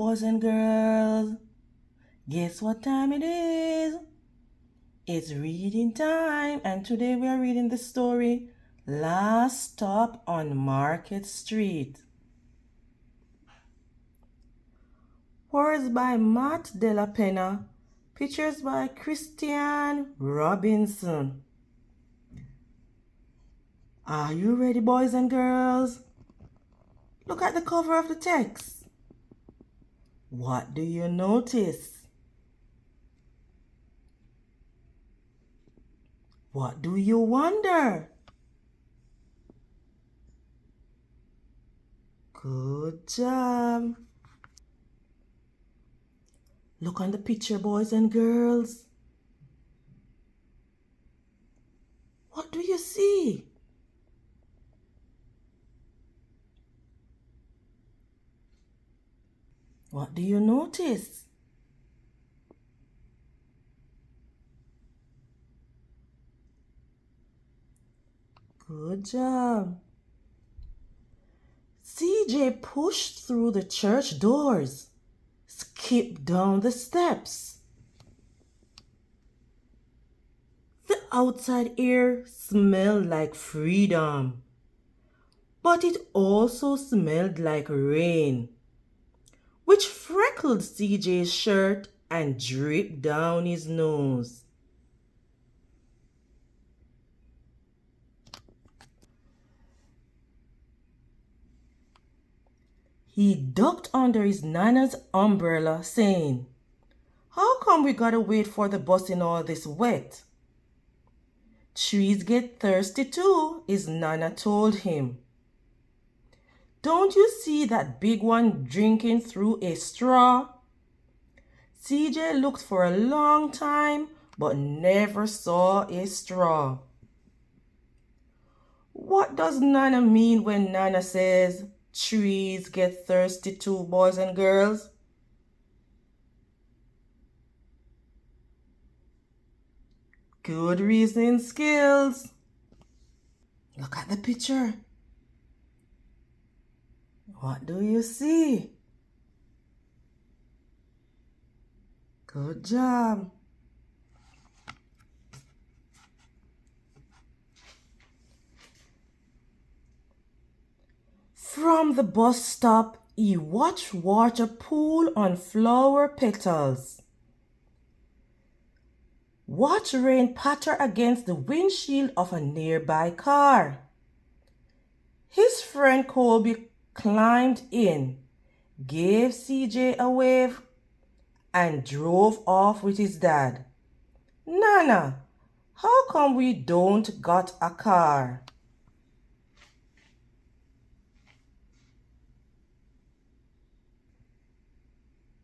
boys and girls. Guess what time it is? It's reading time, and today we are reading the story Last Stop on Market Street. Words by Matt de la Pena, pictures by Christian Robinson. Are you ready, boys and girls? Look at the cover of the text. What do you notice? What do you wonder? Good job. Look on the picture, boys and girls. What do you see? What do you notice? Good job. CJ pushed through the church doors, skipped down the steps. The outside air smelled like freedom, but it also smelled like rain, which freckled CJ's shirt and dripped down his nose. He ducked under his Nana's umbrella, saying, "How come we gotta wait for the bus in all this wet?" "Trees get thirsty too," his Nana told him. "Don't you see that big one drinking through a straw?" CJ looked for a long time but never saw a straw. What does Nana mean when Nana says, "Trees get thirsty too, boys and girls"? Good reasoning skills. Look at the picture. What do you see? Good job. From the bus stop, he watched water pool on flower petals. Watch rain patter against the windshield of a nearby car. His friend Colby climbed in, gave CJ a wave, and drove off with his dad. "Nana, how come we don't got a car?"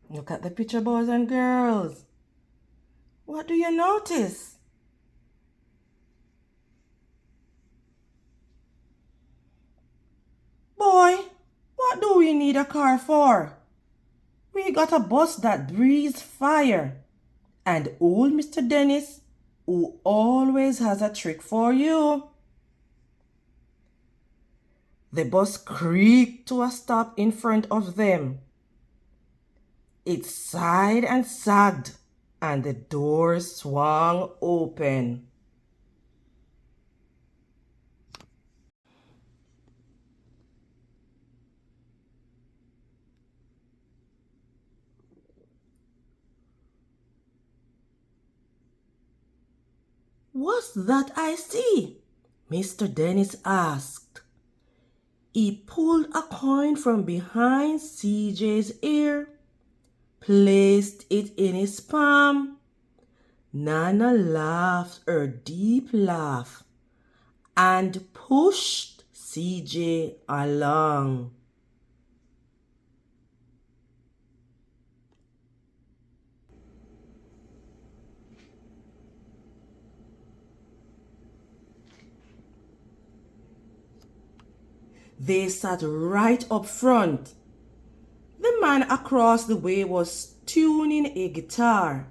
Look at the picture, boys and girls. What do you notice? Boy, what do we need a car for? We got a bus that breathes fire. And old Mr. Dennis, who always has a trick for you. The bus creaked to a stop in front of them. It sighed and sagged, and the doors swung open. "What's that I see?" Mr. Dennis asked. He pulled a coin from behind CJ's ear, placed it in his palm. Nana laughed her deep laugh and pushed CJ along. They sat right up front. The man across the way was tuning a guitar.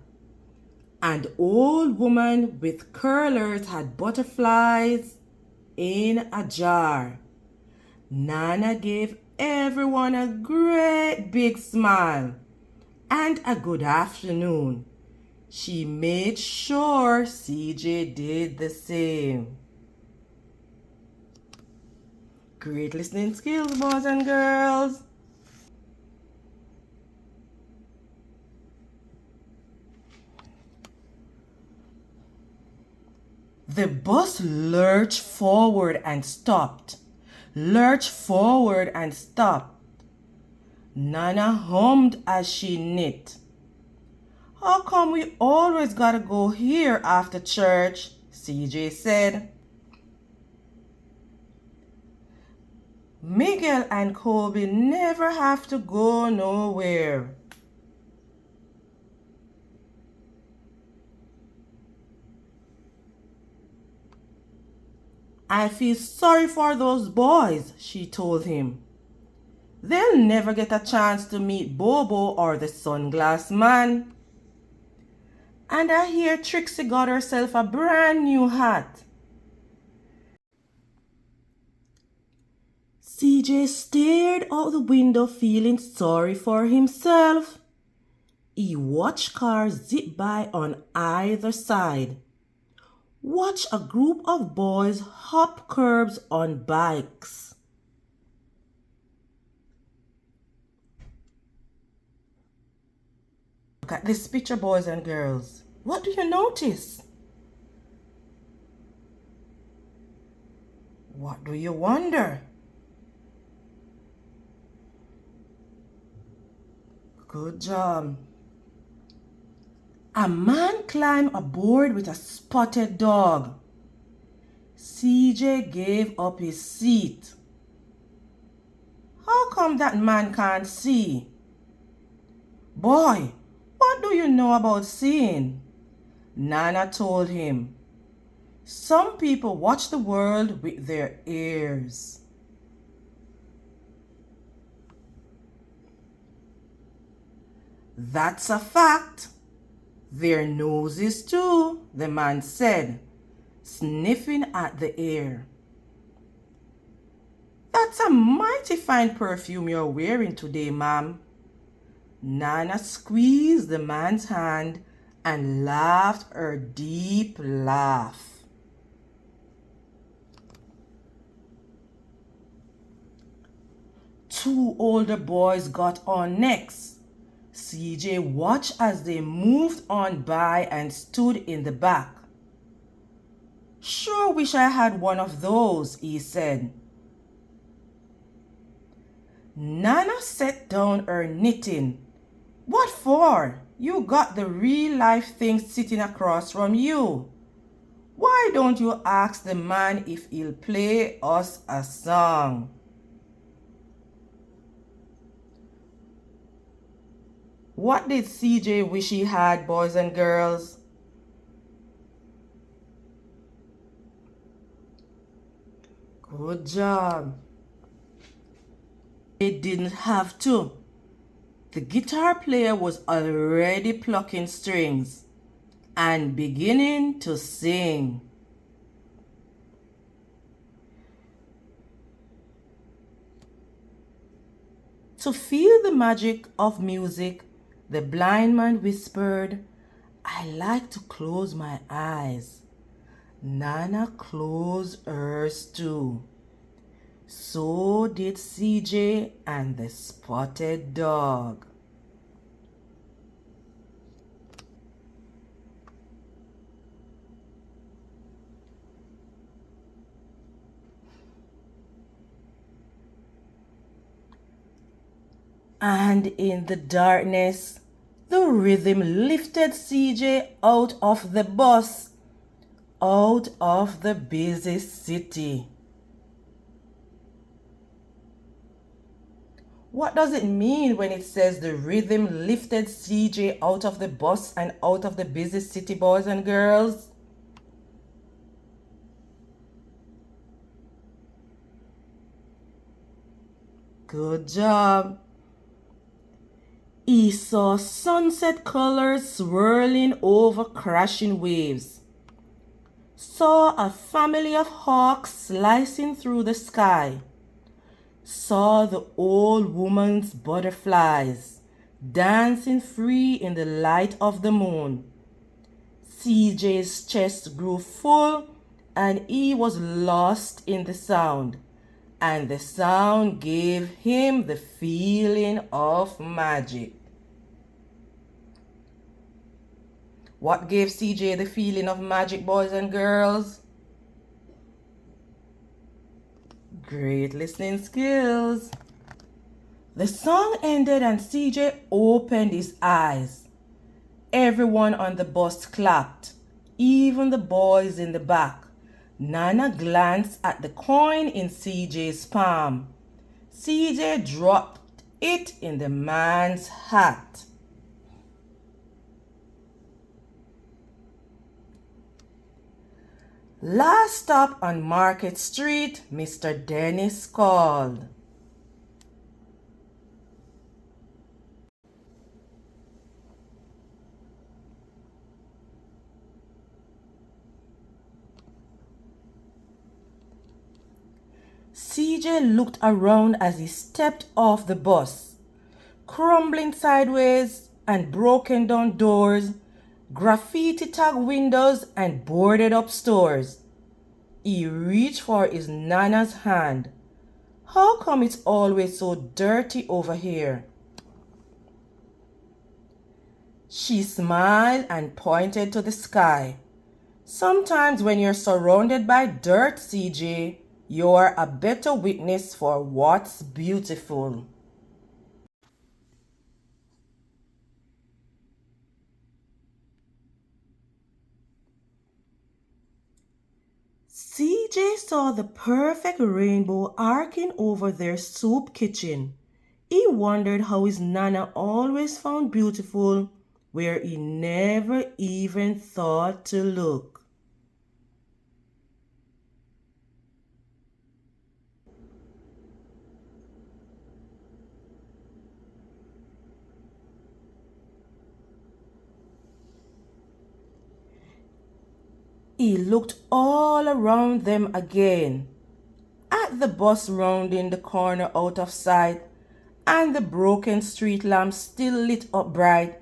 An old woman with curlers had butterflies in a jar. Nana gave everyone a great big smile and a good afternoon. She made sure CJ did the same. Great listening skills, boys and girls. The bus lurched forward and stopped. Lurched forward and stopped. Nana hummed as she knit. How come we always gotta go here after church? CJ said. Miguel and Colby never have to go nowhere. I feel sorry for those boys, she told him. They'll never get a chance to meet Bobo or the sunglass man. And I hear Trixie got herself a brand new hat. CJ stared out the window feeling sorry for himself. He watched cars zip by on either side. Watch a group of boys hop curbs on bikes. Look at this picture, boys and girls. What do you notice? What do you wonder? Good job. A man climbed aboard with a spotted dog. CJ gave up his seat. How come that man can't see? Boy, what do you know about seeing? Nana told him. Some people watch the world with their ears. That's a fact. Their noses too, the man said, sniffing at the air. That's a mighty fine perfume you're wearing today, ma'am. Nana squeezed the man's hand and laughed her deep laugh. Two older boys got on next. CJ watched as they moved on by and stood in the back. Sure wish I had one of those, he said. Nana set down her knitting. What for? You got the real life thing sitting across from you. Why don't you ask the man if he'll play us a song? What did CJ wish he had, boys and girls? Good job. They didn't have to. The guitar player was already plucking strings and beginning to sing. To feel the magic of music, the blind man whispered, I like to close my eyes. Nana closed hers too. So did CJ and the spotted dog. And in the darkness, the rhythm lifted CJ out of the bus, out of the busy city. What does it mean when it says the rhythm lifted CJ out of the bus and out of the busy city, boys and girls? Good job. He saw sunset colors swirling over crashing waves. Saw a family of hawks slicing through the sky. saw the old woman's butterflies dancing free in the light of the moon. CJ's chest grew full and he was lost in the sound, and the sound gave him the feeling of magic. What gave CJ the feeling of magic, boys and girls? Great listening skills. The song ended and CJ opened his eyes. Everyone on the bus clapped, even the boys in the back. Nana glanced at the coin in CJ's palm. CJ dropped it in the man's hat. Last stop on Market Street, Mr. Dennis called. CJ looked around as he stepped off the bus. Crumbling sideways and broken down doors, graffiti tagged windows and boarded up stores. He reached for his Nana's hand. How come it's always so dirty over here? She smiled and pointed to the sky. Sometimes when you're surrounded by dirt, CJ, you're a better witness for what's beautiful. CJ saw the perfect rainbow arcing over their soup kitchen. He wondered how his Nana always found beautiful where he never even thought to look. He looked all around them again, at the bus rounding the corner out of sight, and the broken street lamps still lit up bright,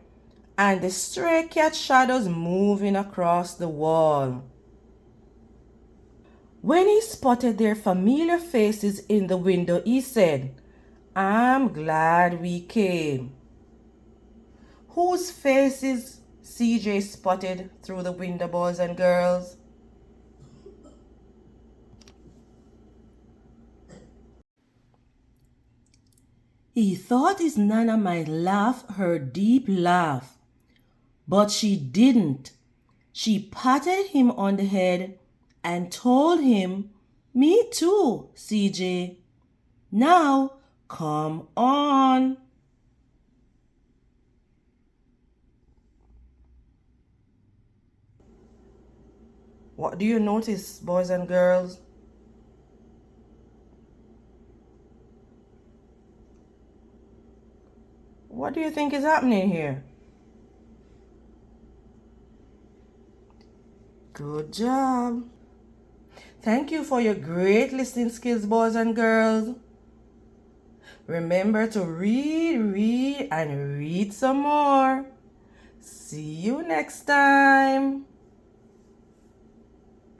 and the stray cat shadows moving across the wall. When he spotted their familiar faces in the window, he said, "I'm glad we came." Whose faces CJ spotted through the window, boys and girls? He thought his Nana might laugh her deep laugh, but she didn't. She patted him on the head and told him, "Me too, CJ. Now, come on." What do you notice, boys and girls? What do you think is happening here? Good job. Thank you for your great listening skills, boys and girls. Remember to read, read, and read some more. See you next time.